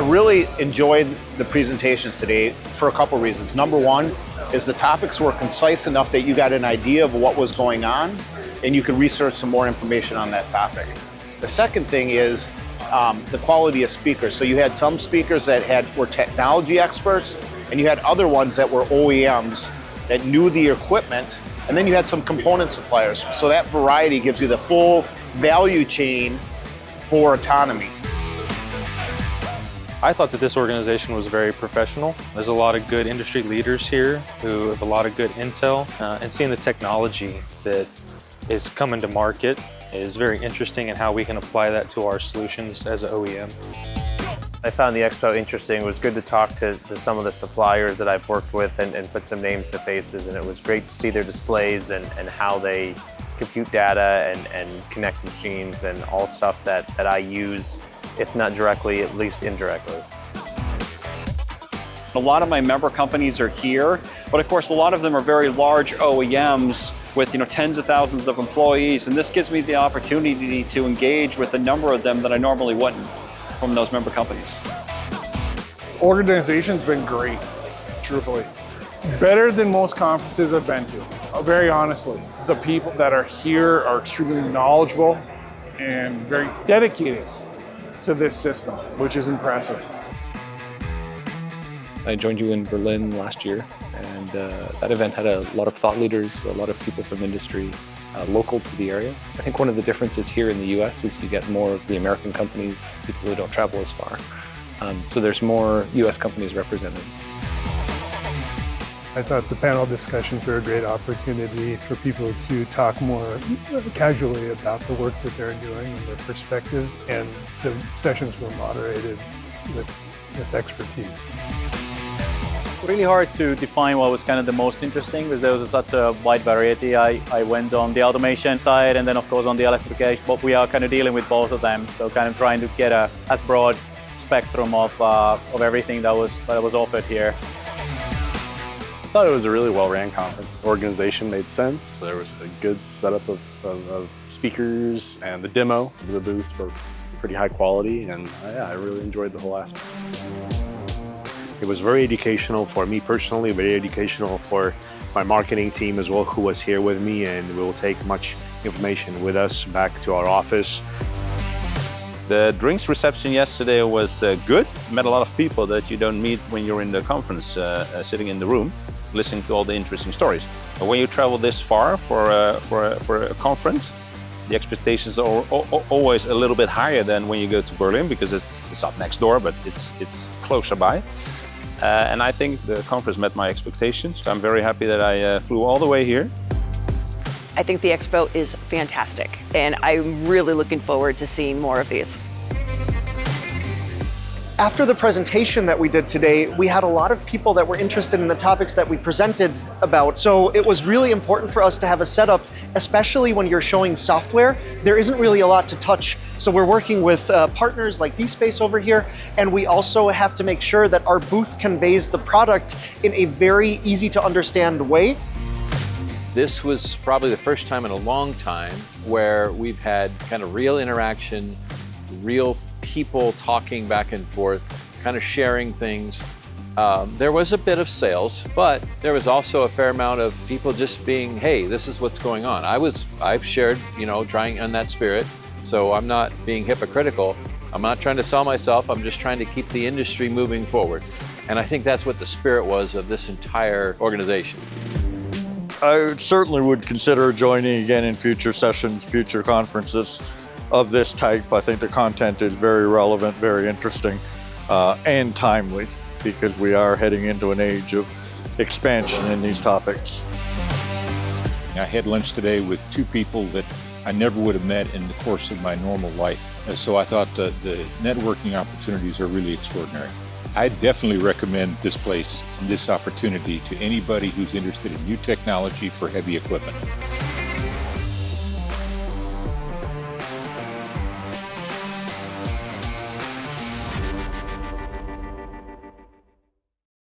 really enjoyed the presentations today for a couple reasons. Number one is the topics were concise enough that you got an idea of what was going on and you could research some more information on that topic. The second thing is the quality of speakers. So you had some speakers that were technology experts, and you had other ones that were OEMs that knew the equipment, and then you had some component suppliers. So that variety gives you the full value chain for autonomy. I thought that this organization was very professional. There's a lot of good industry leaders here who have a lot of good intel, and seeing the technology that is coming to market is very interesting in how we can apply that to our solutions as an OEM. I found the expo interesting. It was good to talk to some of the suppliers that I've worked with and put some names to faces, and it was great to see their displays and how they compute data and connect machines and all stuff that I use, if not directly, at least indirectly. A lot of my member companies are here, but of course a lot of them are very large OEMs with tens of thousands of employees, and this gives me the opportunity to engage with a number of them that I normally wouldn't from those member companies. Organization's been great, truthfully. Better than most conferences I've been to, very honestly. The people that are here are extremely knowledgeable and very dedicated to this system, which is impressive. I joined you in Berlin last year, and that event had a lot of thought leaders, a lot of people from industry local to the area. I think one of the differences here in the US is you get more of the American companies, people who don't travel as far. So there's more US companies represented. I thought the panel discussions were a great opportunity for people to talk more casually about the work that they're doing and their perspective, and the sessions were moderated with expertise. Really hard to define what was kind of the most interesting because there was such a wide variety. I went on the automation side and then of course on the electrification, but we are kind of dealing with both of them. So kind of trying to get a as broad spectrum of everything that was offered here. I thought it was a really well-ran conference. The organization made sense. There was a good setup of speakers, and the demo of the booths were pretty high quality, and yeah, I really enjoyed the whole aspect. It was very educational for me personally, very educational for my marketing team as well, who was here with me, and we will take much information with us back to our office. The drinks reception yesterday was good. Met a lot of people that you don't meet when you're in the conference, sitting in the room, listening to all the interesting stories. But when you travel this far for a conference, the expectations are always a little bit higher than when you go to Berlin, because it's up next door, but it's closer by. And I think the conference met my expectations. I'm very happy that I flew all the way here. I think the expo is fantastic, and I'm really looking forward to seeing more of these. After the presentation that we did today, we had a lot of people that were interested in the topics that we presented about. So it was really important for us to have a setup, especially when you're showing software. There isn't really a lot to touch. So we're working with partners like DSpace over here, and we also have to make sure that our booth conveys the product in a very easy to understand way. This was probably the first time in a long time where we've had kind of real interaction, real people talking back and forth, kind of sharing things. There was a bit of sales, but there was also a fair amount of people just being, hey, this is what's going on. I've shared, trying on that spirit, so I'm not being hypocritical. I'm not trying to sell myself, I'm just trying to keep the industry moving forward. And I think that's what the spirit was of this entire organization. I certainly would consider joining again in future sessions, future conferences of this type. I think the content is very relevant, very interesting, and timely, because we are heading into an age of expansion in these topics. I had lunch today with two people that I never would have met in the course of my normal life. So I thought the networking opportunities are really extraordinary. I definitely recommend this place and this opportunity to anybody who's interested in new technology for heavy equipment.